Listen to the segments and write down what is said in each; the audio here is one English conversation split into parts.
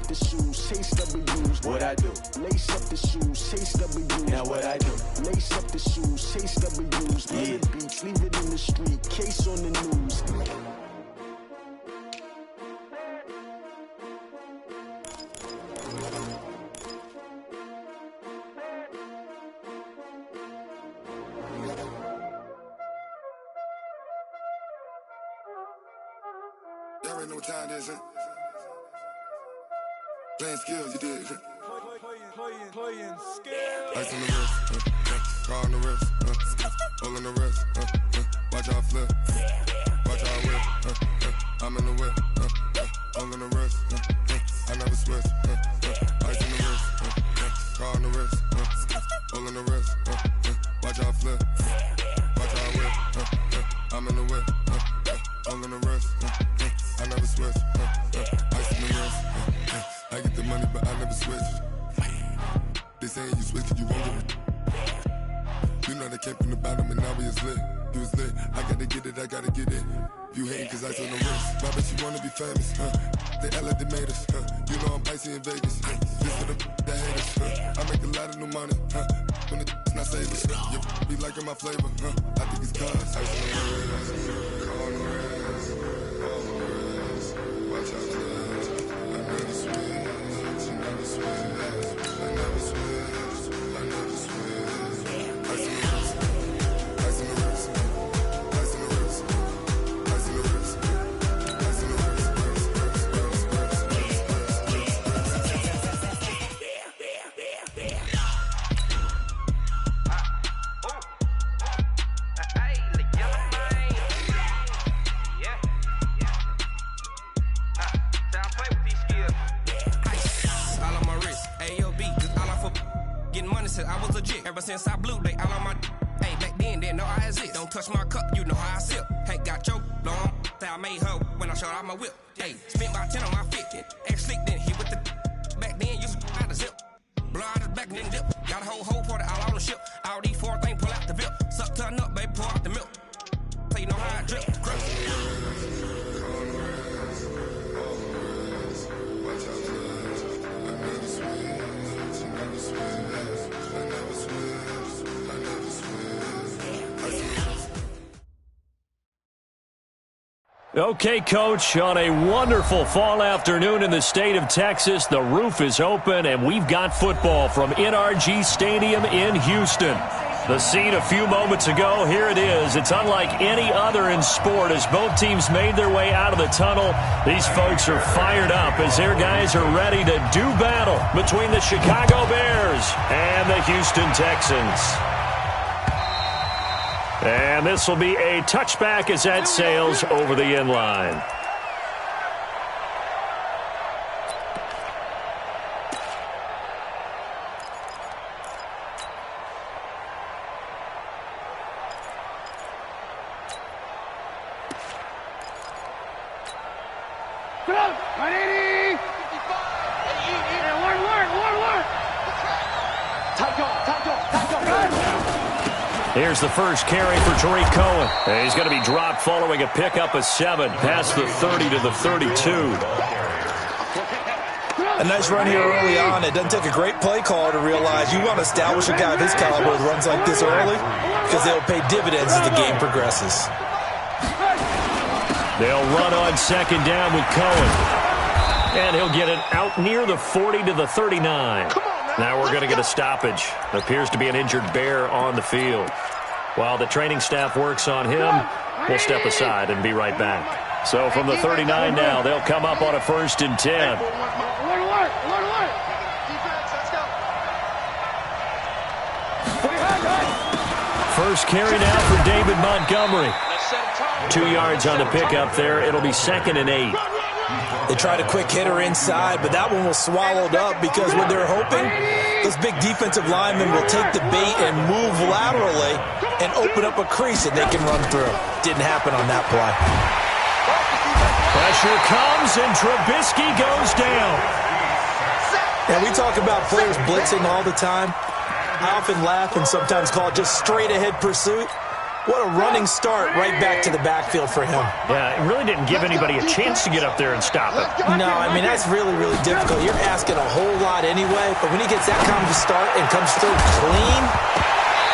the shoes, chase W's. What I do? Lace up the shoes, chase W's. Now what I do? Lace up the shoes, chase W's. Yeah. The beats, leave it in the street, case on the news. Y'all already know what time it is, huh? Playing skills, you did. Playing skills. Ice on the wrist, car on the wrist, hole on the wrist, watch out flip, watch out whip, I'm in the whip, hole on the wrist, I never switch, ice on the wrist, car on the wrist, hole on the wrist, watch out flip, watch out whip, I'm in the whip, hole on the wrist, I never switch, ice on the wrist, I get the money but I never switch. They saying you switch it, you won't get it. You know they came from the bottom and now we is lit. You was lit, I gotta get it, I gotta get it. You hating cause ice on the wrist. Why bet you wanna be famous, They LA they made us, You know I'm icy in Vegas, This for the haters, I make a lot of new money, When it's not savers, you be liking my flavor, I think it's cause ice on the wrist, car on the wrist, all on the wrist, watch out for this. I never switch, you never switch. I never switch, I never switch. Ice on the wrist, ice on the wrist, ice on the wrist, ice on the wrist, ice on the wrist, I was legit. Ever since I blew, they all on my hey, back then, didn't know I exist. Don't touch my cup, you know how I sip. Hey, got your long, say I made her when I showed out my whip. Hey, spent about 10 on my 50. Ex slick, then hit with the back then, used to out the zip. Blow out his back, then dip. Got a whole party all on the ship. All these 4 things, pull out the VIP. Suck, turn up, baby, pour out the milk. So you know how I drip. Okay, Coach, on a wonderful fall afternoon in the state of Texas, the roof is open, and we've got football from NRG Stadium in Houston. The scene a few moments ago, here it is. It's unlike any other in sport as both teams made their way out of the tunnel. These folks are fired up as their guys are ready to do battle between the Chicago Bears and the Houston Texans. And this will be a touchback as that sails over the end line. Here's the first carry for Tariq Cohen. And he's going to be dropped following a pickup of 7 past the 30 to the 32. A nice run here early on. It doesn't take a great play caller to realize you want to establish a guy of his caliber with runs like this early because they'll pay dividends as the game progresses. They'll run on second down with Cohen. And he'll get it out near the 40 to the 39. Now we're going to get a stoppage. Appears to be an injured Bear on the field. While the training staff works on him, we'll step aside and be right back. So from the 39 now, they'll come up on a 1st and 10. First carry now for David Montgomery. 2 yards on the pickup there. It'll be 2nd and 8. They tried a quick hitter inside, but that one was swallowed up because what they're hoping, those big defensive linemen will take the bait and move laterally and open up a crease that they can run through. Didn't happen on that play. Pressure comes, and Trubisky goes down. And we talk about players blitzing all the time. I often laugh and sometimes call it just straight-ahead pursuit. What a running start right back to the backfield for him. Yeah, it really didn't give anybody a chance to get up there and stop it. No, I mean, that's really, really difficult. You're asking a whole lot anyway, but when he gets that kind of a start and comes through clean,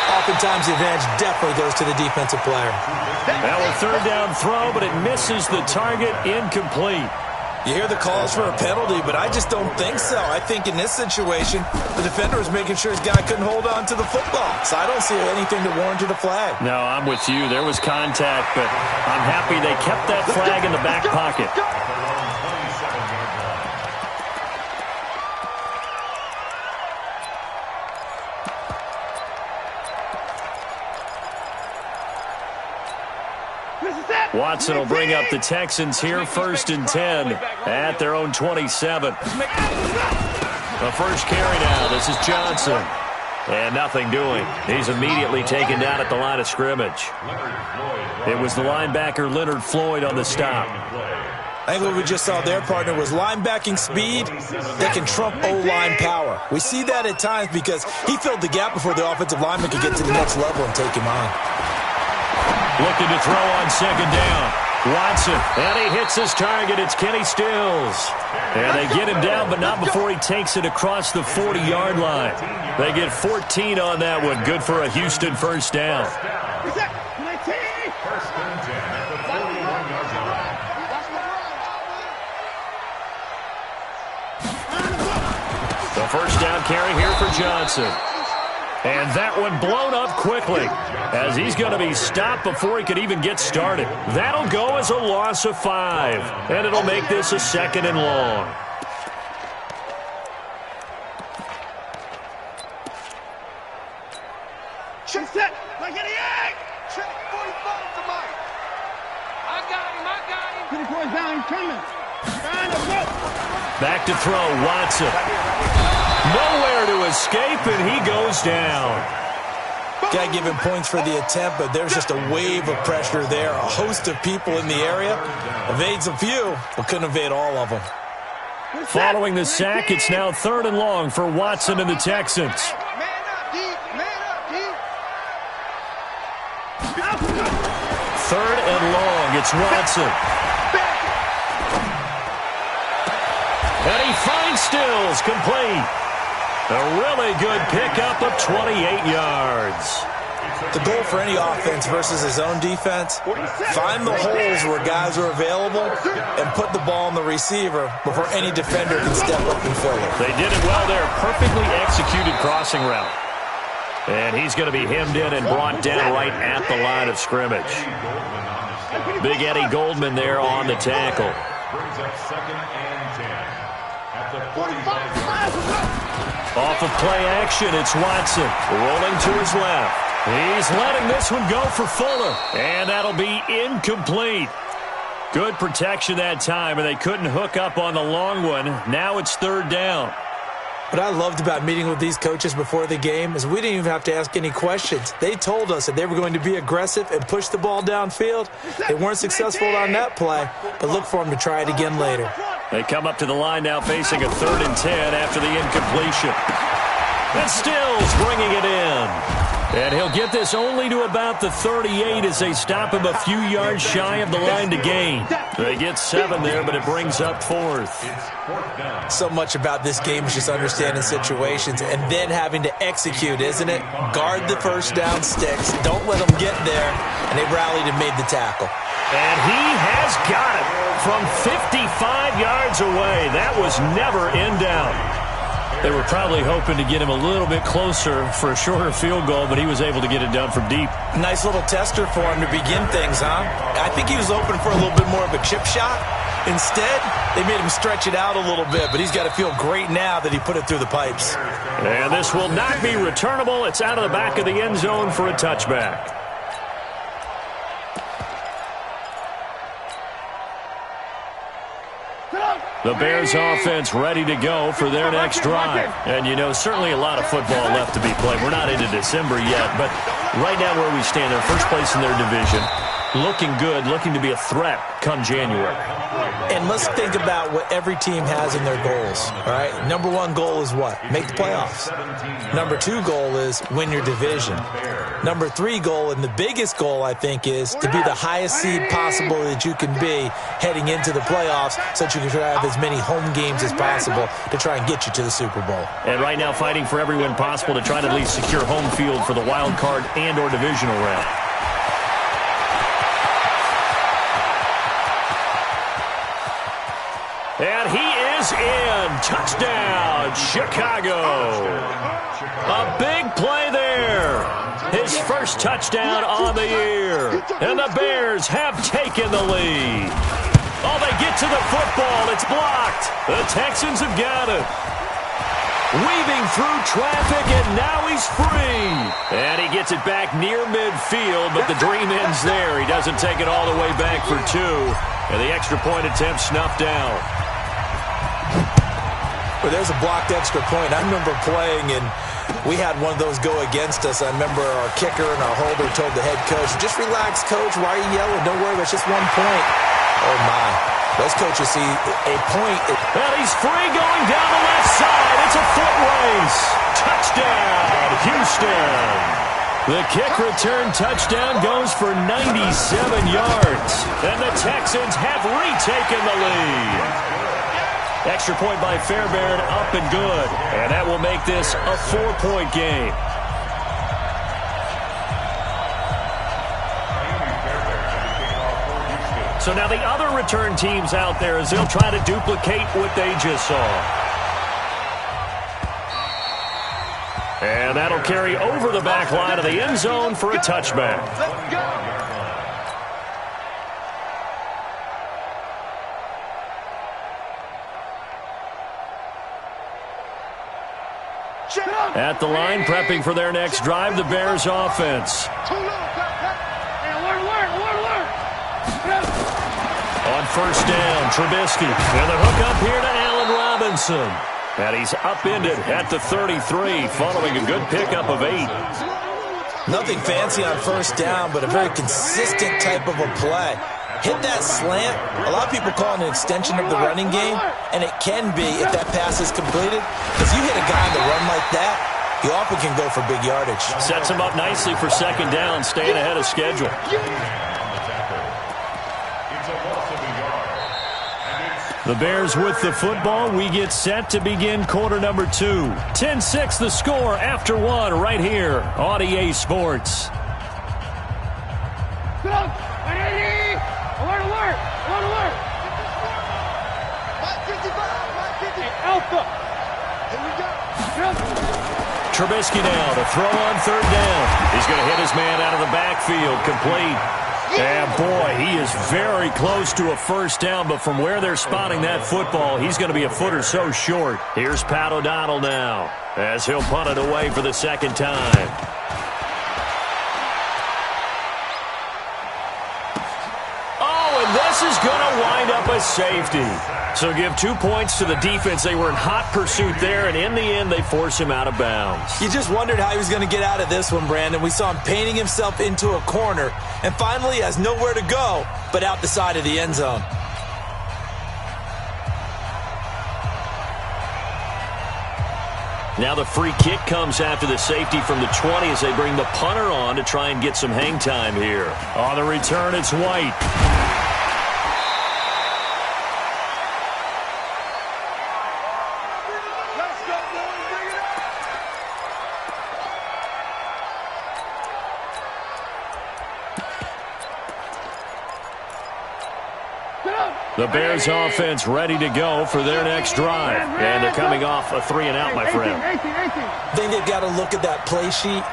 oftentimes the advantage definitely goes to the defensive player. Now a third down throw, but it misses the target, incomplete. You hear the calls for a penalty, but I just don't think so. I think in this situation, the defender was making sure his guy couldn't hold on to the football. So I don't see anything to warrant a flag. No, I'm with you. There was contact, but I'm happy they kept that flag in the back pocket. Watson will bring up the Texans here, 1st and 10 at their own 27. The first carry now. This is Johnson. And nothing doing. He's immediately taken down at the line of scrimmage. It was the linebacker Leonard Floyd on the stop. I think what we just saw there, partner, was linebacking speed that can trump O-line power. We see that at times because he filled the gap before the offensive lineman could get to the next level and take him on. Looking to throw on 2nd down. Watson, and he hits his target. It's Kenny Stills. And they get him down, but not before he takes it across the 40-yard line. They get 14 on that one. Good for a Houston first down. The first down carry here for Johnson. And that one blown up quickly as he's going to be stopped before he could even get started. That'll go as a loss of 5, and it'll make this a 2nd and long. Check set. Like any egg. Check 45 to Mike. I got him. 24 down. He's coming. Back to throw. Watson. Nowhere to escape, and he goes down. Got to give him points for the attempt, but there's just a wave of pressure there. A host of people in the area. Evades a few, but couldn't evade all of them. Following the sack, it's now 3rd and long for Watson and the Texans. Man up, D. Man up, D. 3rd and long. It's Watson. And he finds Stills, complete. A really good pickup of 28 yards. The goal for any offense versus his own defense, find the holes where guys are available and put the ball on the receiver before any defender can step up and fill it. They did it well there. Perfectly executed crossing route. And he's going to be hemmed in and brought down right at the line of scrimmage. Big Eddie Goldman there on the tackle. Off of play action, it's Watson rolling to his left. He's letting this one go for Fuller, and that'll be incomplete. Good protection that time, and they couldn't hook up on the long one. Now it's 3rd down. What I loved about meeting with these coaches before the game is we didn't even have to ask any questions. They told us that they were going to be aggressive and push the ball downfield. They weren't successful on that play, but look for them to try it again later. They come up to the line now facing a 3rd and 10 after the incompletion. And Stills bringing it in. And he'll get this only to about the 38 as they stop him a few yards shy of the line to gain. They get 7 there, but it brings up 4th. So much about this game is just understanding situations and then having to execute, isn't it? Guard the first down sticks. Don't let them get there. And they rallied and made the tackle. And he has got it from 55 yards away. That was never in doubt. They were probably hoping to get him a little bit closer for a shorter field goal, but he was able to get it done from deep. Nice little tester for him to begin things, huh? I think he was open for a little bit more of a chip shot. Instead, they made him stretch it out a little bit, but he's got to feel great now that he put it through the pipes. And this will not be returnable. It's out of the back of the end zone for a touchback. The Bears offense ready to go for their next drive. And, you know, certainly a lot of football left to be played. We're not into December yet, but right now where we stand, they're first place in their division. Looking good, looking to be a threat come January. And let's think about what every team has in their goals, all right? Number one goal is what? Make the playoffs. Number two goal is win your division. Number three goal, and the biggest goal, I think, is to be the highest seed possible that you can be heading into the playoffs so that you can try to have as many home games as possible to try and get you to the Super Bowl. And right now fighting for every win possible to try to at least secure home field for the wild card and or divisional round. And he is in. Touchdown, Chicago. A big play there. His first touchdown on the year. And the Bears have taken the lead. Oh, they get to the football. It's blocked. The Texans have got it. Weaving through traffic, and now he's free. And he gets it back near midfield, but the dream ends there. He doesn't take it all the way back for two. And the extra point attempt snuffed down. Well, there's a blocked extra point. I remember playing, and we had one of those go against us. I remember our kicker and our holder told the head coach, just relax, coach. Why are you yelling? Don't worry, it's just 1 point. Oh, my. Those coaches see a point. And he's free going down the left side. It's a foot race. Touchdown, Houston. The kick return touchdown goes for 97 yards. And the Texans have retaken the lead. Extra point by Fairbairn, up and good. And that will make this a 4-point game. So now the other return teams out there as they'll try to duplicate what they just saw. And that'll carry over the back line of the end zone for a touchback. Let's go. At the line, prepping for their next drive, the Bears offense. On first down, Trubisky. And the hook up here to Allen Robinson. And he's upended at the 33, following a good pickup of 8. Nothing fancy on first down, but a very consistent type of a play. Hit that slant. A lot of people call it an extension of the running game, and it can be if that pass is completed. Because you hit a guy on the run like that, you often can go for big yardage. Sets him up nicely for second down, staying ahead of schedule. The Bears with the football. We get set to begin quarter number 2. 10-6 the score after 1 right here on EA Sports. Trubisky now to throw on third down. He's going to hit his man out of the backfield, complete. And boy, he is very close to a first down, but from where they're spotting that football, he's going to be a foot or so short. Here's Pat O'Donnell now as he'll punt it away for the second time. Oh, and this is going to wind up a safety. So give 2 points to the defense. They were in hot pursuit there, and in the end, they force him out of bounds. You just wondered how he was going to get out of this one, Brandon. We saw him painting himself into a corner, and finally has nowhere to go but out the side of the end zone. Now the free kick comes after the safety from the 20 as they bring the punter on to try and get some hang time here. On the return, it's White. The Bears offense ready to go for their next drive. And they're coming off a 3-and-out, my friend. I think they've got to look at that play sheet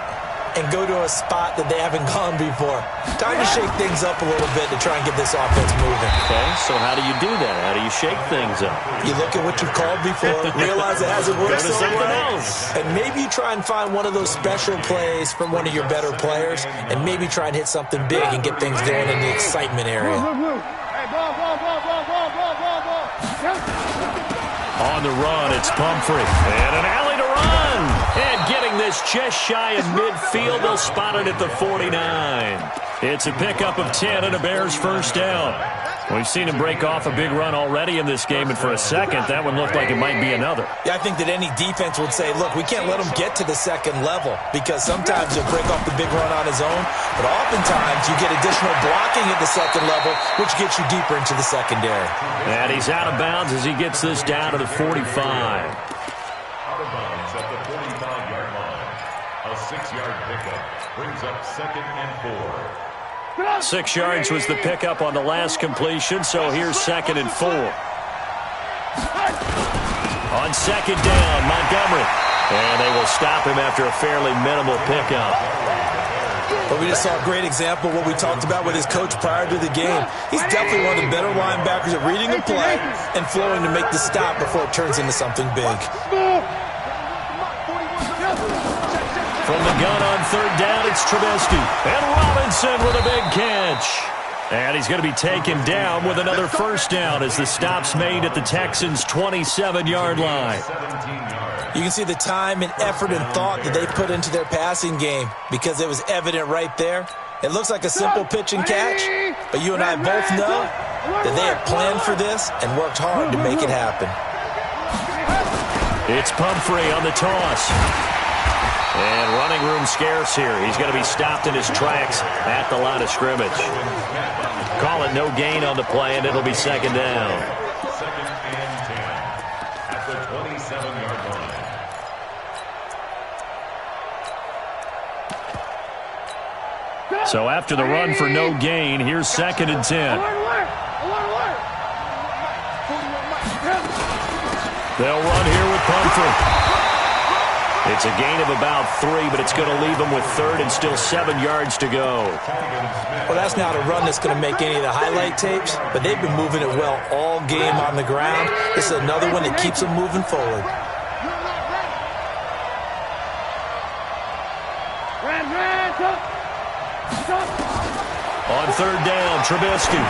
and go to a spot that they haven't gone before. Time to shake things up a little bit to try and get this offense moving. Okay, so how do you do that? How do you shake things up? You look at what you've called before, realize it hasn't worked so well, else. and maybe you try and find one of those special plays from one of your better players, and maybe try and hit something big and get things going in the excitement area. On the run, it's Pumphrey. And an alley to run. And getting this just shy of midfield. They'll spot it at the 49. It's a pickup of 10 and a Bears first down. We've seen him break off a big run already in this game, and for a second, that one looked like it might be another. Yeah, I think that any defense would say, look, we can't let him get to the second level because sometimes he'll break off the big run on his own, but oftentimes you get additional blocking at the second level, which gets you deeper into the secondary. And he's out of bounds as he gets this down to the 45. Out of bounds at the 45-yard line. A 6-yard pickup brings up 2nd and 4. 6 yards was the pickup on the last completion, so here's 2nd and 4. On 2nd down, Montgomery. And they will stop him after a fairly minimal pickup. But we just saw a great example of what we talked about with his coach prior to the game. He's definitely one of the better linebackers at reading a play and flowing to make the stop before it turns into something big. From the gun on 3rd down, it's Trubisky. And Robinson with a big catch. And he's going to be taken down with another 1st down as the stop's made at the Texans' 27-yard line. You can see the time and effort and thought that they put into their passing game because it was evident right there. It looks like a simple pitch and catch, but you and I both know that they have planned for this and worked hard to make it happen. It's Pumphrey on the toss. And running room scarce here. He's going to be stopped in his tracks at the line of scrimmage. Call it no gain on the play, and it'll be 2nd down. 2nd and 10 at the 27-yard line. So after the run for no gain, here's 2nd and 10. They'll run here with Pumphrey. It's a gain of about 3, but it's going to leave them with 3rd and still 7 yards to go. Well, that's not a run that's going to make any of the highlight tapes, but they've been moving it well all game on the ground. This is another one that keeps them moving forward. On 3rd down, Trubisky.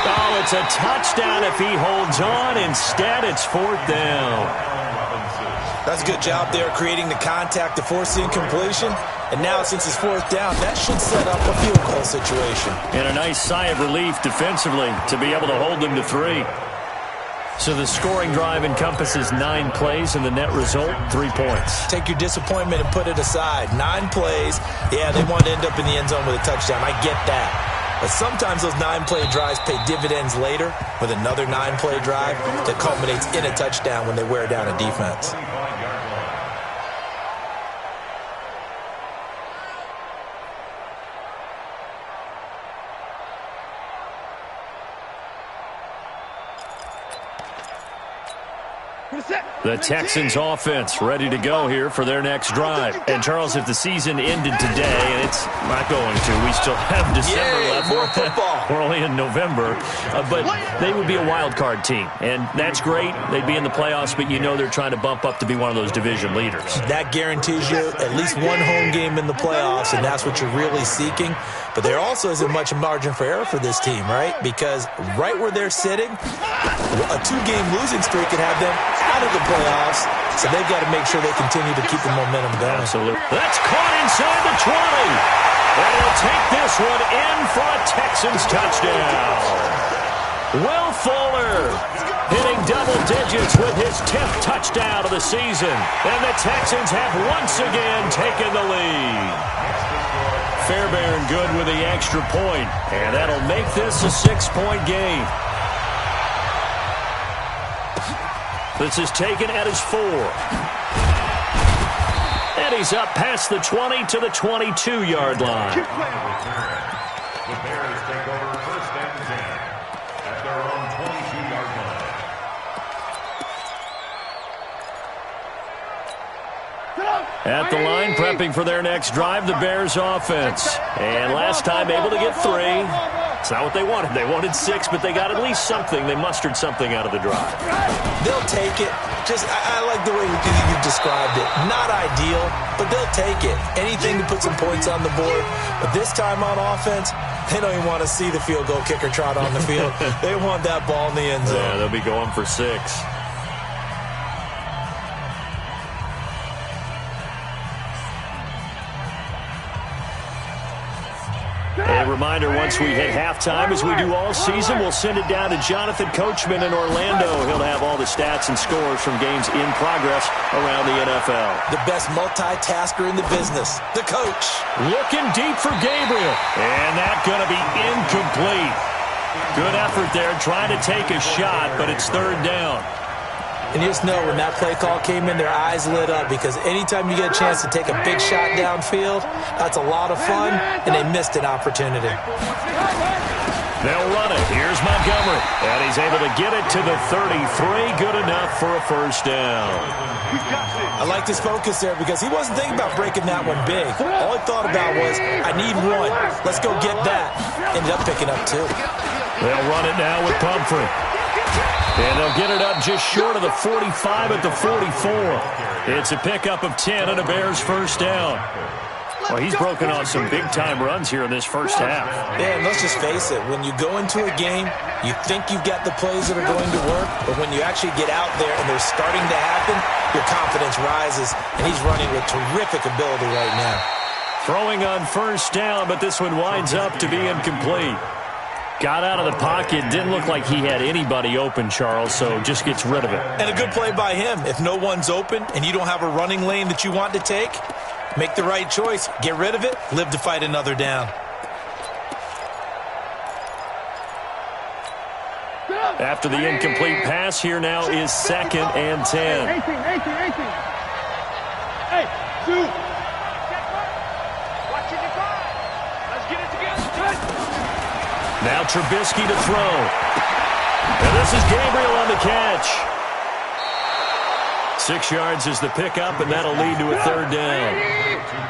Oh, it's a touchdown if he holds on. Instead, it's 4th down. That's a good job there creating the contact to force the incompletion. And now, since it's 4th down, that should set up a field goal situation. And a nice sigh of relief defensively to be able to hold them to 3. So the scoring drive encompasses 9 plays, and the net result, 3 points. Take your disappointment and put it aside. 9 plays. Yeah, they want to end up in the end zone with a touchdown. I get that. But sometimes those 9-play drives pay dividends later with another 9-play drive that culminates in a touchdown when they wear down a defense. The Texans offense ready to go here for their next drive. And, Charles, if the season ended today, and it's not going to, we still have December left. More football. We're only in November. But they would be a wild card team. And that's great. They'd be in the playoffs, but you know they're trying to bump up to be one of those division leaders. That guarantees you at least one home game in the playoffs, and that's what you're really seeking. But there also isn't much margin for error for this team, right? Because right where they're sitting, a 2-game losing streak could have them out of the playoffs, so they've got to make sure they continue to keep the momentum going. Absolutely. That's caught inside the 20. And he'll take this one in for a Texans touchdown. Will Fuller hitting double digits with his 10th touchdown of the season. And the Texans have once again taken the lead. Fairbairn good with the extra point, and that'll make this a 6-point game. This is taken at his 4. And he's up past the 20 to the 22-yard line. The Bears take over 1st and 10 at their own 22-yard line. At the line, prepping for their next drive, the Bears offense. And last time able to get 3. It's not what they wanted. They wanted 6, but they got at least something. They mustered something out of the drive. They'll take it. I like the way you described it. Not ideal, but they'll take it. Anything to put some points on the board. But this time on offense, they don't even want to see the field goal kicker trot on the field. They want that ball in the end zone. Yeah, they'll be going for 6. And reminder, once we hit halftime, as we do all season, we'll send it down to Jonathan Coachman in Orlando. He'll have all the stats and scores from games in progress around the NFL. The best multitasker in the business, the coach. Looking deep for Gabriel, and that's going to be incomplete. Good effort there, trying to take a shot, but it's third down. And you just know when that play call came in, their eyes lit up, because anytime you get a chance to take a big shot downfield, that's a lot of fun, and they missed an opportunity. They'll run it. Here's Montgomery, and he's able to get it to the 33. Good enough for a first down. I like his focus there, because he wasn't thinking about breaking that one big. All he thought about was, I need one. Let's go get that. Ended up picking up two. They'll run it now with Pumphrey. And they'll get it up just short of the 45 at the 44. It's a pickup of 10 and a Bears first down. Well, he's broken on some big-time runs here in this first half. Yeah, and let's just face it. When you go into a game, you think you've got the plays that are going to work, but when you actually get out there and they're starting to happen, your confidence rises, and he's running with terrific ability right now. Throwing on first down, but this one winds up to be incomplete. Got out of the pocket. Didn't look like he had anybody open, Charles, so just gets rid of it. And a good play by him. If no one's open and you don't have a running lane that you want to take, make the right choice. Get rid of it. Live to fight another down. After the incomplete pass, here now is 2nd and 10. 18. Hey, two. Watching the car. Let's get it together. Now Trubisky to throw. And this is Gabriel on the catch. 6 yards is the pickup, and that'll lead to a third down.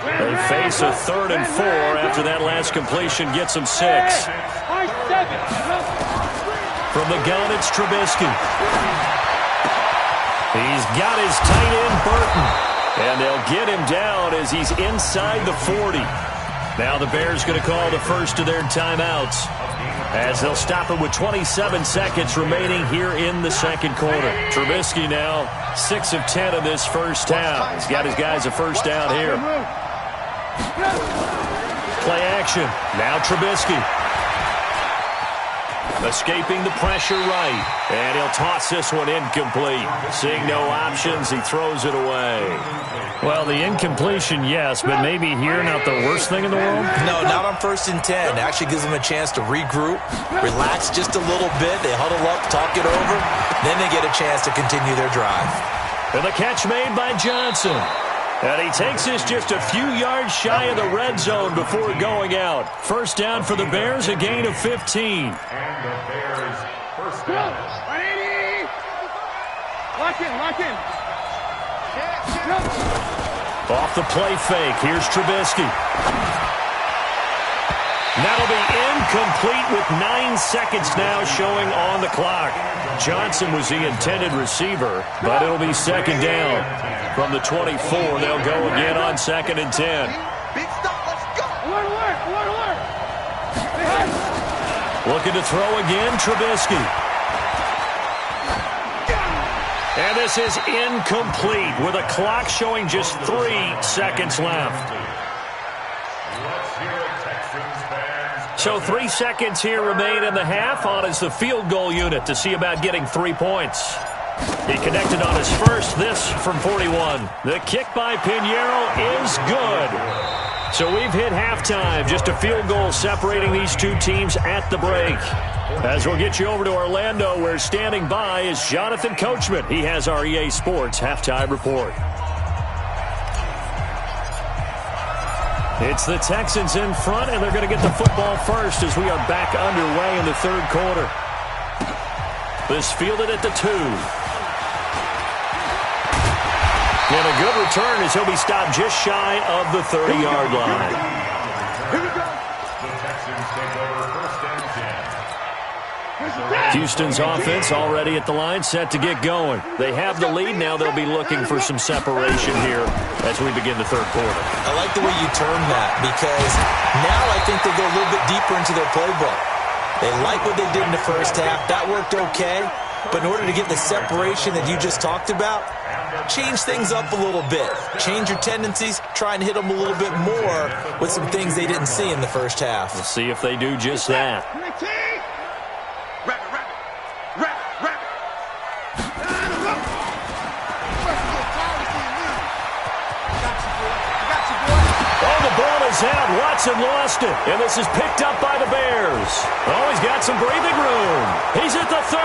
They face a 3rd and 4 after that last completion gets them 6. From the gun, it's Trubisky. He's got his tight end, Burton. And they'll get him down as he's inside the 40. Now the Bears going to call the first of their timeouts, as they'll stop it with 27 seconds remaining here in the second quarter. Trubisky now 6 of 10 in this first half. He's got his guys a first down here. Play action. Now Trubisky. Escaping the pressure right. And he'll toss this one incomplete. Seeing no options, he throws it away. Well, the incompletion, yes, but maybe here not the worst thing in the world? No, not on 1st and 10. It actually gives them a chance to regroup, relax just a little bit. They huddle up, talk it over. Then they get a chance to continue their drive. And the catch made by Johnson. And he takes this just a few yards shy of the red zone before going out. First down for the Bears, a gain of 15. And the Bears first down. Lock in. Off the play fake, here's Trubisky. That'll be incomplete with 9 seconds now showing on the clock. Johnson was the intended receiver, but it'll be 2nd down. From the 24, they'll go again on 2nd and 10. Big stop, let's go. Alert. Looking to throw again, Trubisky. And this is incomplete with a clock showing just 3 seconds left. Let's hear it, Texans fans. So 3 seconds here remain in the half. On is the field goal unit to see about getting 3 points. He connected on his first, this from 41. The kick by Pinheiro is good. So we've hit halftime. Just a field goal separating these two teams at the break. As we'll get you over to Orlando, where standing by is Jonathan Coachman. He has our EA Sports halftime report. It's the Texans in front, and they're going to get the football first as we are back underway in the third quarter. This fielded at the 2. And a good return as he'll be stopped just shy of the 30-yard line. Here we go. The Texans take over first and 10. Houston's offense already at the line, set to get going. They have the lead. Now they'll be looking for some separation here as we begin the third quarter. I like the way you term that, because now I think they go a little bit deeper into their playbook. They like what they did in the first half. That worked okay. But in order to get the separation that you just talked about, change things up a little bit. Change your tendencies, try and hit them a little bit more with some things they didn't see in the first half. We'll see if they do just that. Out. Watson lost it, and this is picked up by the Bears. Oh, he's got some breathing room. He's at the 30.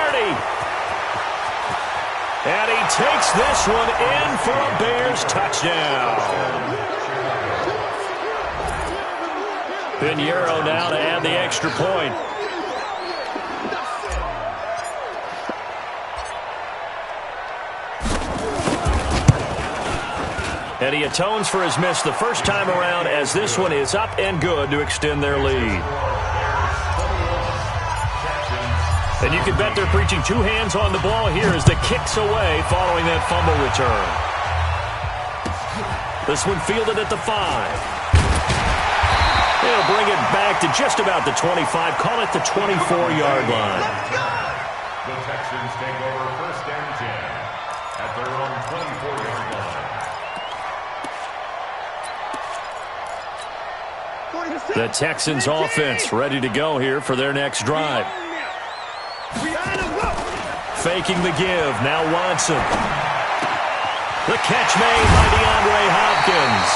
And he takes this one in for a Bears touchdown. Pinheiro now to add the extra point. And he atones for his miss the first time around as this one is up and good to extend their lead. And you can bet they're preaching two hands on the ball here as the kick's away following that fumble return. This one fielded at the 5. They'll bring it back to just about the 25. Call it the 24-yard line. The Texans take over 1st and 10 at their own 24-yard line. The Texans offense ready to go here for their next drive. Faking the give. Now Watson. The catch made by DeAndre Hopkins.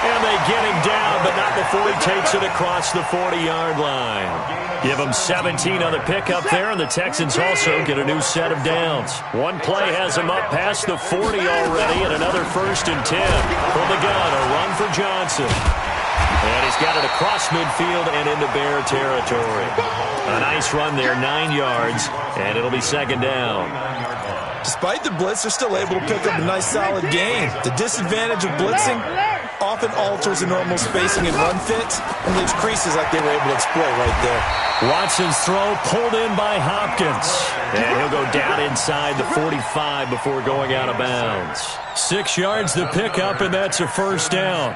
And they get him down, but not before he takes it across the 40-yard line. Give him 17 on the pickup there, and the Texans also get a new set of downs. One play has him up past the 40 already, and another 1st and 10. From the gun, a run for Johnson. And he's got it across midfield and into Bear territory. A nice run there, 9 yards, and it'll be 2nd down. Despite the blitz, they're still able to pick up a nice solid gain. The disadvantage of blitzing often alters the normal spacing and run fits and leaves creases like they were able to exploit right there. Watson's throw pulled in by Hopkins. And he'll go down inside the 45 before going out of bounds. 6 yards the pickup, and that's a 1st down.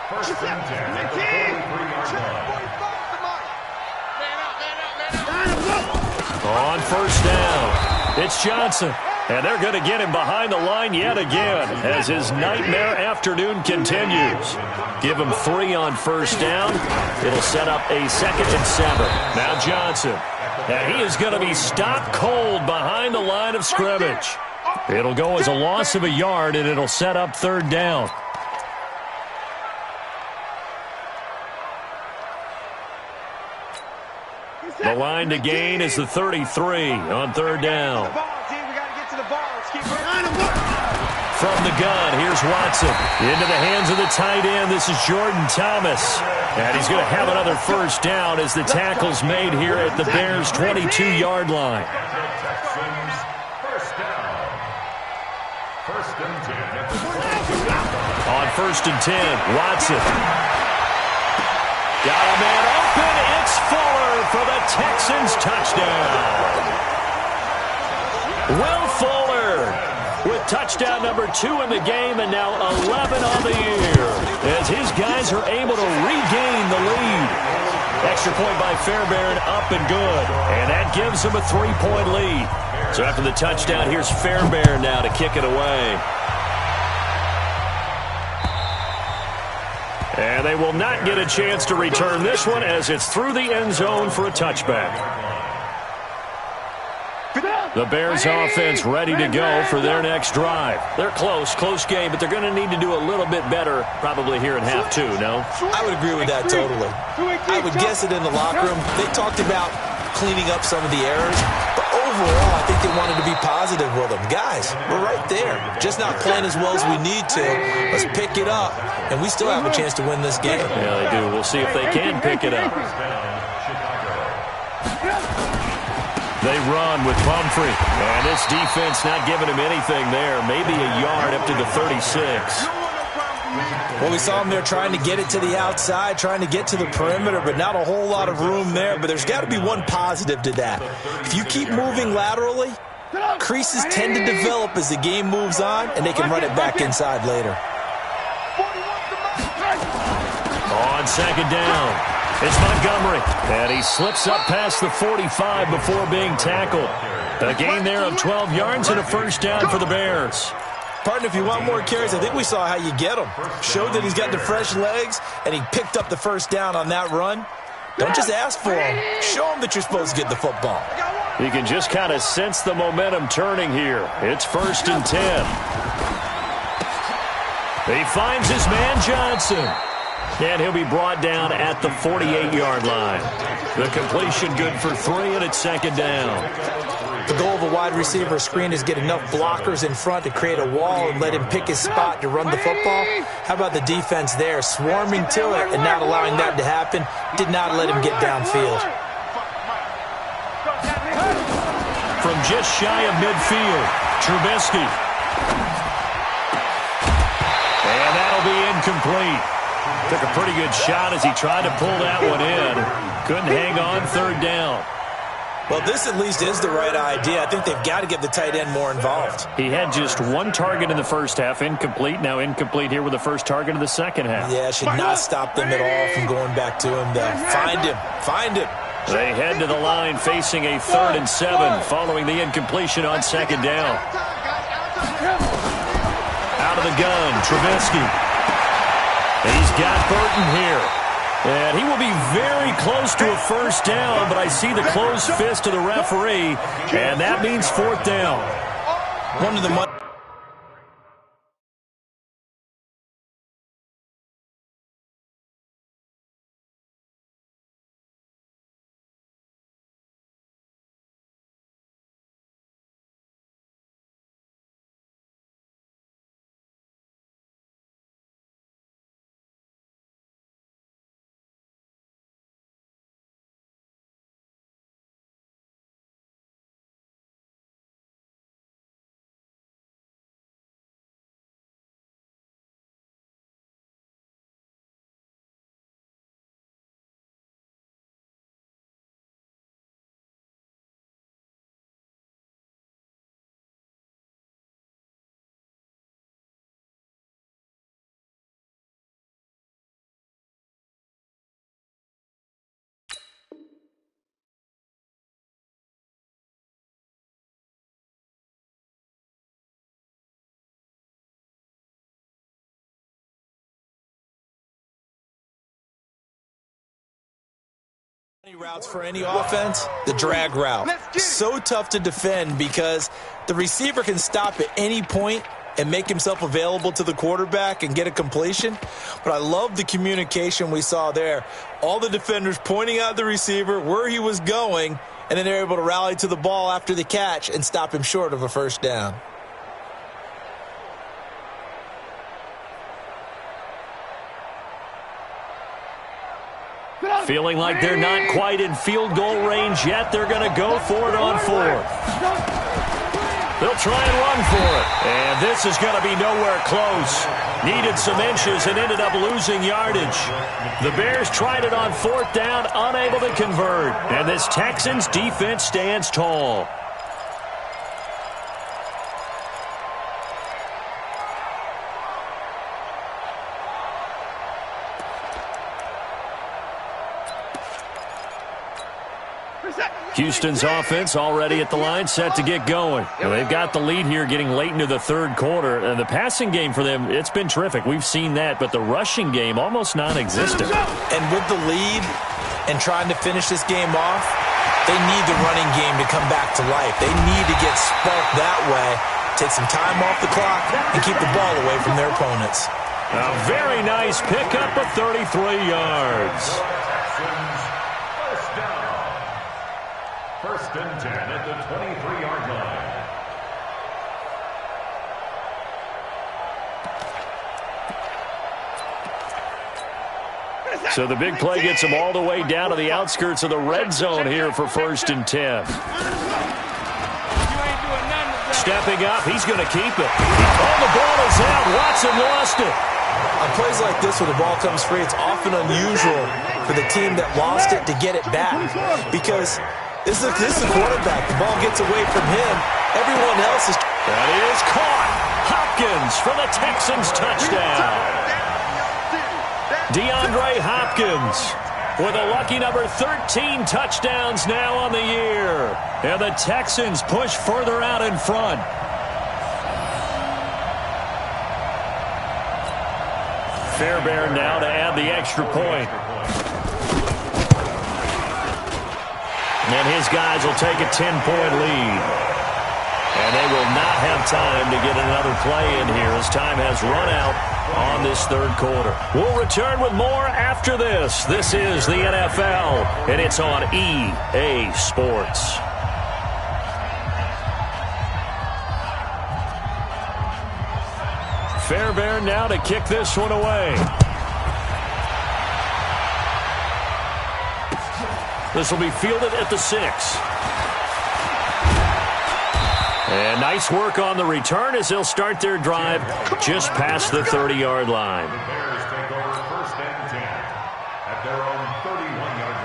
First and 10 at the 43-yard line. On 1st down, it's Johnson. And they're going to get him behind the line yet again as his nightmare afternoon continues. Give him 3 on 1st down. It'll set up a 2nd and 7. Now Johnson. And he is going to be stopped cold behind the line of scrimmage. It'll go as a loss of a yard, and it'll set up 3rd down. The line to gain is the 33 on 3rd down. From the gun, here's Watson. Into the hands of the tight end. This is Jordan Thomas. And he's going to have another 1st down as the tackle's made here at the Bears' 22-yard line. Texans, 1st down. 1st and 10. On 1st and 10, Watson. Got a man open. It's Fuller for the Texans touchdown. Will Fuller with touchdown number 2 in the game and now 11 on the year as his guys are able to regain the lead. Extra point by Fairbairn, up and good. And that gives them a 3-point lead. So after the touchdown, here's Fairbairn now to kick it away. And they will not get a chance to return this one as it's through the end zone for a touchback. The Bears offense ready to go for their next drive. They're close game, but they're going to need to do a little bit better probably here in half 2, no? I would agree with that totally. I would guess it in the locker room. They talked about cleaning up some of the errors, but overall, I think they wanted to be positive with them. Guys, we're right there. Just not playing as well as we need to. Let's pick it up, and we still have a chance to win this game. Yeah, they do. We'll see if they can pick it up. They run with Pumphrey, and this defense not giving him anything there. Maybe a yard up to the 36. Well, we saw him there trying to get it to the outside, trying to get to the perimeter, but not a whole lot of room there. But there's got to be one positive to that. If you keep moving laterally, creases tend to develop as the game moves on, and they can run it back inside later. On 2nd down, It's Montgomery, and he slips up past the 45 before being tackled. A gain there of 12 yards and a first down for the Bears. Partner, if you want more carries, I think we saw how you get them. Showed that he's got the fresh legs, and he picked up the first down on that run. Don't just ask for him. Show him that you're supposed to get the football. You can just kind of sense the momentum turning here. It's 1st and 10. He finds his man Johnson. And he'll be brought down at the 48-yard line. The completion good for 3, and it's 2nd down. The goal of a wide receiver screen is get enough blockers in front to create a wall and let him pick his spot to run the football. How about the defense there, swarming to it and not allowing that to happen? Did not let him get downfield. From just shy of midfield, Trubisky. And that'll be incomplete. Took a pretty good shot as he tried to pull that one in. Couldn't hang on 3rd down. Well, this at least is the right idea. I think they've got to get the tight end more involved. He had just 1 target in the first half, incomplete. Now incomplete here with the first target of the second half. Yeah, should not stop them at all from going back to him, though. Find him. Find him. They head to the line facing a 3rd and 7 following the incompletion on 2nd down. Out of the gun, Trubisky. He's got Burton here. And he will be very close to a first down, but I see the closed fist of the referee, and that means 4th down. One of the routes for any offense, the drag route. So tough to defend because the receiver can stop at any point and make himself available to the quarterback and get a completion. But I love the communication we saw there. All the defenders pointing out the receiver, where he was going, and then they're able to rally to the ball after the catch and stop him short of a first down. Feeling like they're not quite in field goal range yet, they're going to go for it on 4th. They'll try and run for it. And this is going to be nowhere close. Needed some inches and ended up losing yardage. The Bears tried it on 4th down, unable to convert. And this Texans defense stands tall. Houston's offense already at the line, set to get going. They've got the lead here getting late into the 3rd quarter. And the passing game for them, it's been terrific. We've seen that, but the rushing game almost non-existent. And with the lead and trying to finish this game off, they need the running game to come back to life. They need to get sparked that way, take some time off the clock, and keep the ball away from their opponents. A very nice pickup of 33 yards. 1st and 10 at the 23-yard line. So the big play gets him all the way down to the outskirts of the red zone here for 1st and 10. Stepping up, he's going to keep it. Oh, the ball is out. Watson lost it. On plays like this where the ball comes free, it's often unusual for the team that lost it to get it back because this is a quarterback. The ball gets away from him. Everyone else is... That is caught. Hopkins for the Texans touchdown. DeAndre Hopkins with a lucky number 13 touchdowns now on the year. And the Texans push further out in front. Fairbairn now to add the extra point. And his guys will take a 10-point lead. And they will not have time to get another play in here as time has run out on this third quarter. We'll return with more after this. This is the NFL, and it's on EA Sports. Fairbairn now to kick this one away. This will be fielded at the 6. And nice work on the return as they'll start their drive just past the 30-yard line. The Bears take over first and 10 at their own 31-yard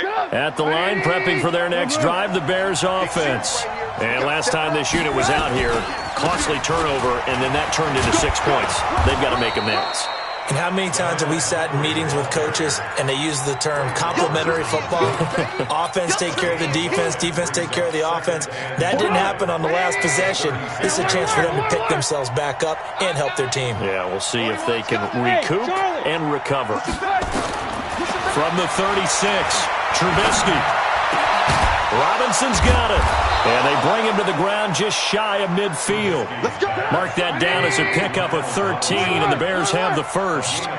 line. At the line, prepping for their next drive, the Bears offense. And last time this unit was out here, costly turnover, and then that turned into 6 points. They've got to make amends. And how many times have we sat in meetings with coaches and they use the term complementary football? Offense take care of the defense, defense take care of the offense. That didn't happen on the last possession. This is a chance for them to pick themselves back up and help their team. Yeah, we'll see if they can recoup and recover. From the 36, Trubisky. Robinson's got it. And they bring him to the ground just shy of midfield. Mark that down as a pickup of 13, and the Bears have the first.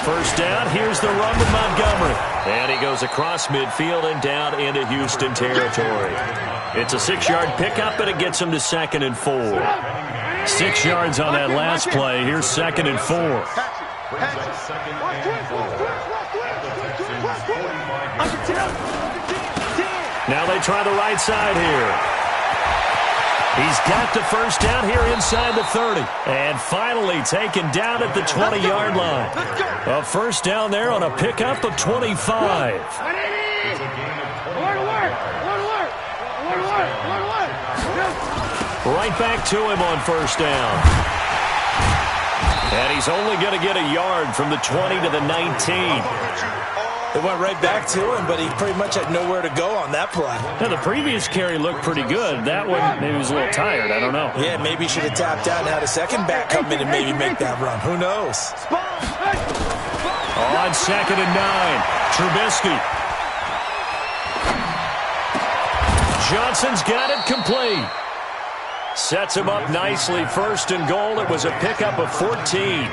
First down, here's the run to Montgomery. And he goes across midfield and down into Houston territory. It's a 6-yard pickup, and it gets him to 2nd and 4. 6 yards on that last play. Here's 2nd and 4. Now they try the right side here. He's got the first down here inside the 30. And finally taken down at the 20-yard line. A first down there on a pickup of 25. Right back to him on first down. And he's only going to get a yard from the 20 to the 19. They went right back to him, but he pretty much had nowhere to go on that play. Now, the previous carry looked pretty good. That one, maybe he was a little tired. I don't know. Yeah, maybe he should have tapped out and had a second back come in and maybe make that run. Who knows? On 2nd and 9, Trubisky. Johnson's got it complete. Sets him up nicely. 1st and goal. It was a pickup of 14.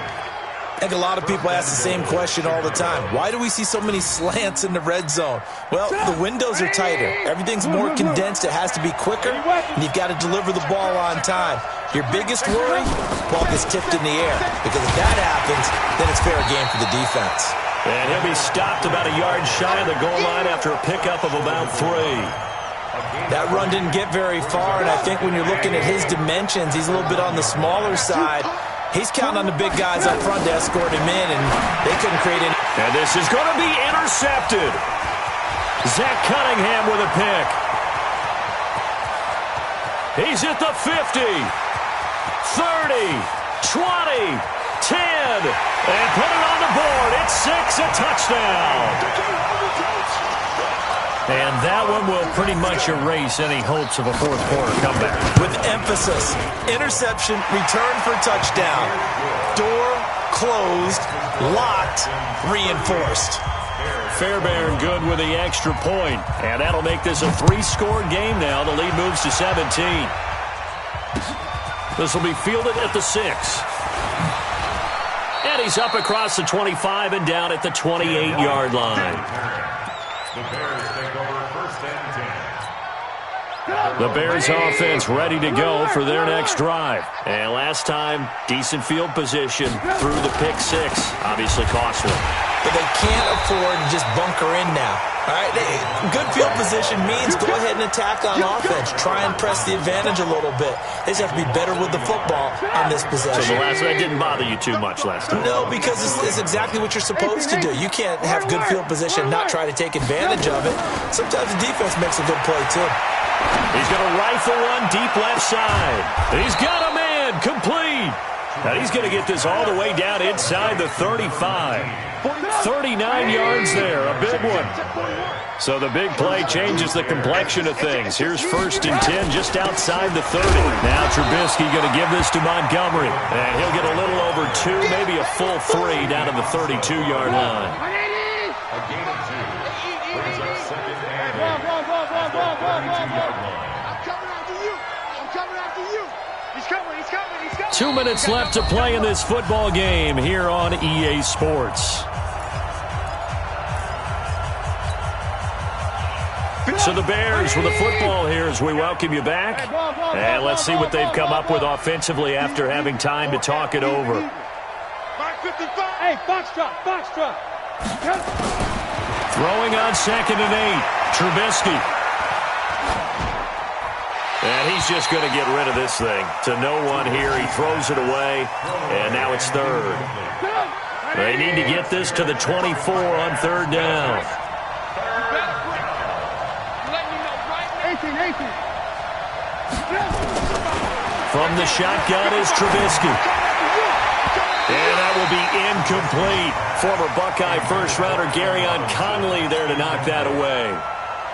I think a lot of people ask the same question all the time. Why do we see so many slants in the red zone? Well, the windows are tighter. Everything's more condensed. It has to be quicker, and you've got to deliver the ball on time. Your biggest worry, ball gets tipped in the air, because if that happens, then it's fair game for the defense. And he'll be stopped about a yard shy of the goal line after a pickup of about 3. That run didn't get very far, and I think when you're looking at his dimensions, he's a little bit on the smaller side. He's counting on the big guys up front to escort him in, and they couldn't create any. And this is going to be intercepted. Zach Cunningham with a pick. He's at the 50, 30, 20, 10, and put it on the board. It's 6, a touchdown. And that one will pretty much erase any hopes of a fourth quarter comeback. With emphasis, interception, return for touchdown. Door closed, locked, reinforced. Fairbairn good with the extra point. And that'll make this a 3-score game now. The lead moves to 17. This will be fielded at the 6. And he's up across the 25 and down at the 28-yard line. The Bears take over first and 10. The Bears offense ready to go for their next drive. And last time, decent field position through the pick 6. Obviously costly. But they can't afford to just bunker in now. All right, good field position means go ahead and attack on offense. Try and press the advantage a little bit. They just have to be better with the football on this possession. So the last one didn't bother you too much last time? No, because it's exactly what you're supposed to do. You can't have good field position, not try to take advantage of it. Sometimes the defense makes a good play, too. He's going to rifle one deep left side. He's got a man complete. And he's going to get this all the way down inside the 35. 39 yards there, a big one. So the big play changes the complexion of things. Here's 1st and 10 just outside the 30. Now Trubisky going to give this to Montgomery. And he'll get a little over 2, maybe a full 3 down to the 32-yard line. A gain of 2 brings up 2nd and 8 at the 32-yard line. I'm coming after you. I'm coming after you. He's coming. He's coming. He's coming. 2 minutes left to play in this football game here on EA Sports. So the Bears with the football here as we welcome you back. And let's see what they've come up with offensively after having time to talk it over. Hey, Foxtrot, Foxtrot. Throwing on 2nd and 8. Trubisky. And he's just going to get rid of this thing. To no one here. He throws it away. And now it's 3rd. They need to get this to the 24 on 3rd down. From the shotgun is Trubisky. And that will be incomplete. Former Buckeye first-rounder Garyon Conley there to knock that away.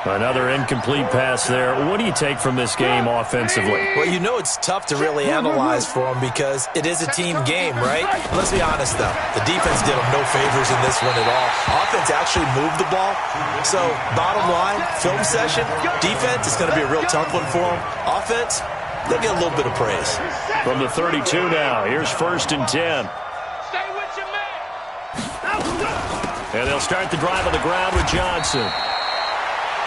Another incomplete pass there. What do you take from this game offensively? Well, you know it's tough to really analyze for them because it is a team game, right? Let's be honest, though. The defense did them no favors in this one at all. Offense actually moved the ball. So, bottom line, film session, defense is going to be a real tough one for them. Offense, they'll get a little bit of praise. From the 32 now, here's 1st and 10. Stay with your man. And they'll start the drive on the ground with Johnson.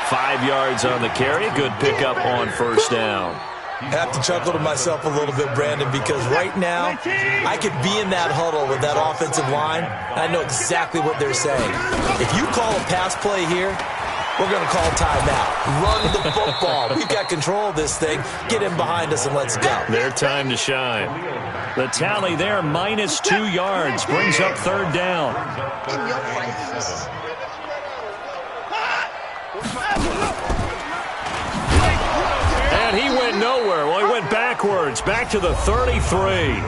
5 yards on the carry. Good pickup on 1st down. I have to chuckle to myself a little bit, Brandon, because right now I could be in that huddle with that offensive line. I know exactly what they're saying. If you call a pass play here, we're going to call timeout. Run the football. We've got control of this thing. Get in behind us and let's go. Their time to shine. The tally there, -2 yards, brings up 3rd down. And he went nowhere. Well, he went backwards, back to the 33.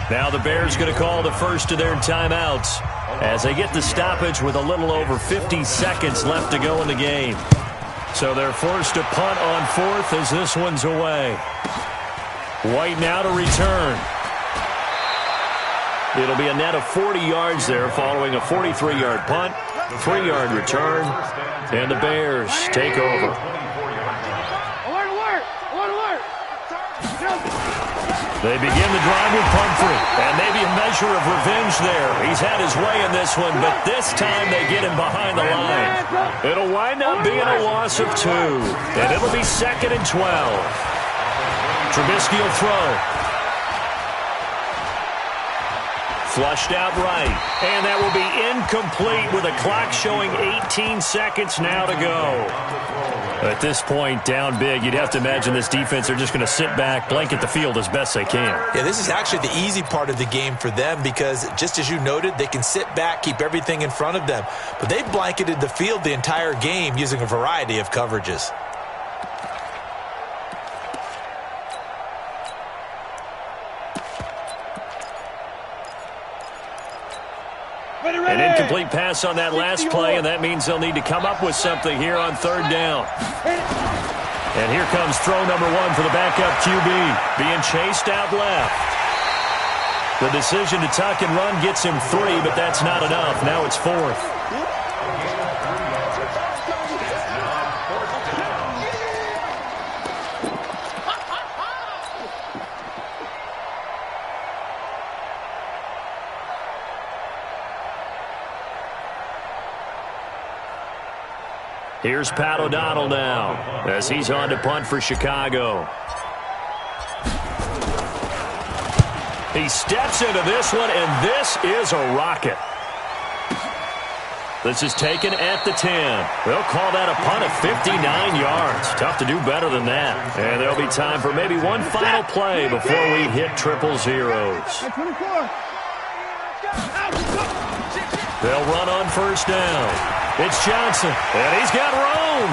Now the Bears going to call the first of their timeouts as they get the stoppage with a little over 50 seconds left to go in the game. So they're forced to punt on 4th as this one's away. White now to return. It'll be a net of 40 yards there following a 43-yard punt, 3-yard return, and the Bears take over. They begin the drive with Pumphrey, and maybe a measure of revenge there. He's had his way in this one, but this time they get him behind the line. It'll wind up being a loss of 2, and it'll be 2nd and 12. Trubisky will throw. Flushed out right, and that will be incomplete with a clock showing 18 seconds now to go. At this point, down big, you'd have to imagine this defense are just going to sit back, blanket the field as best they can. Yeah, this is actually the easy part of the game for them because, just as you noted, they can sit back, keep everything in front of them. But they've blanketed the field the entire game using a variety of coverages. An incomplete pass on that last play, and that means they'll need to come up with something here on 3rd down. And here comes throw number 1 for the backup QB, being chased out left. The decision to tuck and run gets him 3, but that's not enough. Now it's 4th. Here's Pat O'Donnell now as he's on to punt for Chicago. He steps into this one, and this is a rocket. This is taken at the 10. They'll call that a punt of 59 yards. Tough to do better than that. And there'll be time for maybe one final play before we hit triple zeros. They'll run on 1st down. It's Johnson, and he's got room.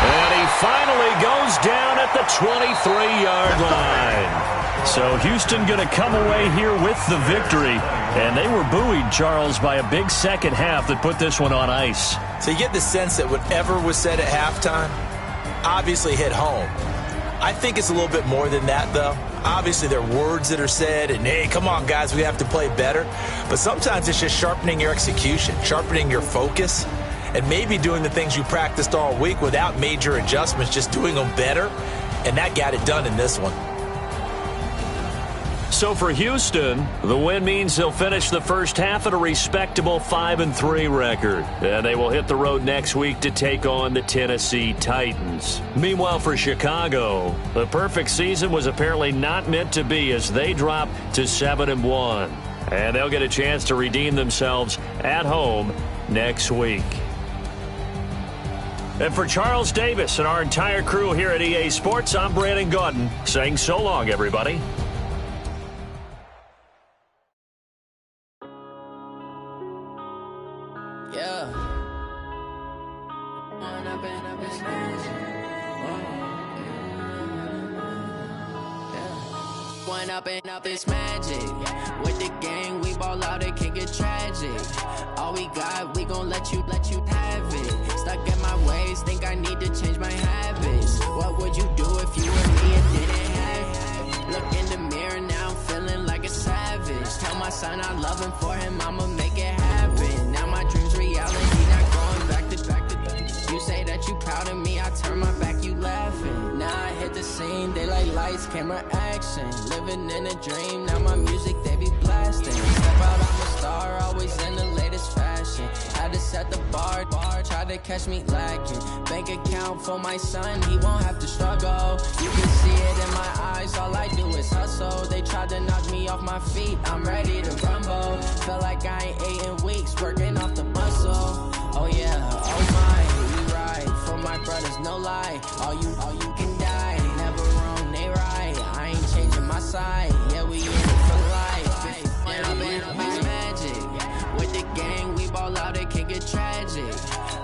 And he finally goes down at the 23-yard line. So Houston going to come away here with the victory. And they were buoyed, Charles, by a big second half that put this one on ice. So you get the sense that whatever was said at halftime obviously hit home. I think it's a little bit more than that, though. Obviously, there are words that are said, and, hey, come on, guys, we have to play better. But sometimes it's just sharpening your execution, sharpening your focus, and maybe doing the things you practiced all week without major adjustments, just doing them better. And that got it done in this one. So for Houston, the win means they'll finish the first half at a respectable 5-3 record. And they will hit the road next week to take on the Tennessee Titans. Meanwhile, for Chicago, the perfect season was apparently not meant to be as they drop to 7-1. And they'll get a chance to redeem themselves at home next week. And for Charles Davis and our entire crew here at EA Sports, I'm Brandon Gaudin saying so long, everybody. Up this magic with the gang, we ball out, it can get tragic. All we got, we gon' let you have it. Stuck in my ways, think I need to change my habits. What would you do if you were me and didn't have it? Look in the mirror now, I'm feeling like a savage. Tell my son I love him, for him I'ma make it happen. Now my dreams reality, not going back to back. You say that you proud of me, I turn my back, you laughing. Now I hit the scene, they like lights, camera, action. Living in a dream, now my music, they be blasting. Step out, I'm a star, always in the latest fashion. Had to set the bar, try to catch me lacking. Bank account for my son, he won't have to struggle. You can see it in my eyes, all I do is hustle. They tried to knock me off my feet, I'm ready to rumble. Felt like I ain't ate in weeks, working off the muscle. Oh yeah, oh my, we ride for my brothers, no lie. All you can die, never wrong, they right. I ain't changing my side, yeah, we in it for life. When I'm in magic with the gang, we ball out, it can get tragic.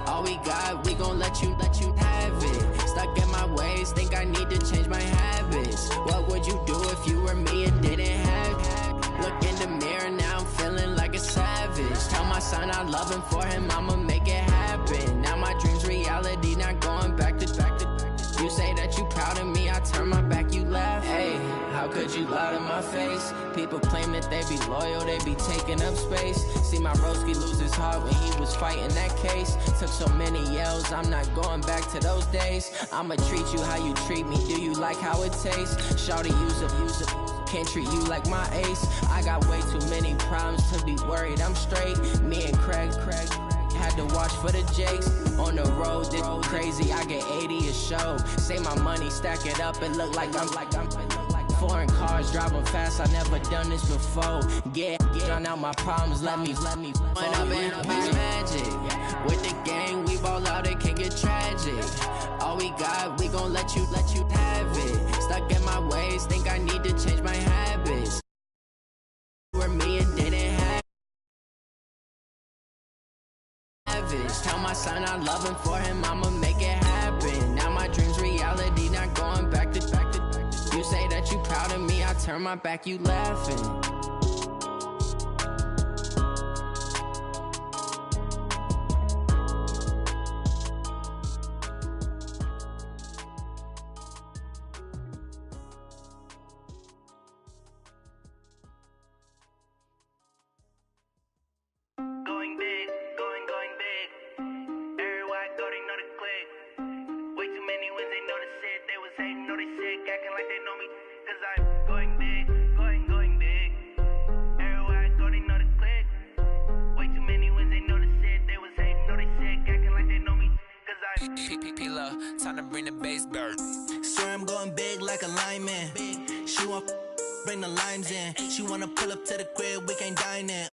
All we got, we gon' let you have it. Stuck in my ways, think I need to change my habits. What would you do if you were me and didn't have it? Look in the mirror, now I'm feeling like a savage. Tell my son I love him, for him I'ma make it happen. Now my dreams reality, not going back to back. You say that you proud of me, I turn my back, you laugh. Hey, how could you lie to my face? People claim that they be loyal, they be taking up space. See my broski lose his heart when he was fighting that case. Took so many yells, I'm not going back to those days. I'ma treat you how you treat me, do you like how it tastes? Shawty, use it. Can't treat you like my ace. I got way too many problems to be worried, I'm straight. Me and Craig had to watch for the Jakes. On the road, this crazy, I get 80 a show. Say my money, stack it up, it look like I'm foreign cars, driving fast, I never done this before. Get on out my problems, let me When I'm in magic with the gang, we ball out, it can get tragic. All we got, we gon' let you have it. Stuck in my ways, think I need to change my habits. Were me and didn't have it. Tell my son I love him, for him I'ma make it happen. Now my dreams reality, not going back to back. You say that you proud of me, I turn my back, you laughing. Time to bring the bass dirt. Swear I'm going big like a lineman. She want bring the limes in. She wanna pull up to the crib, we can't dine in.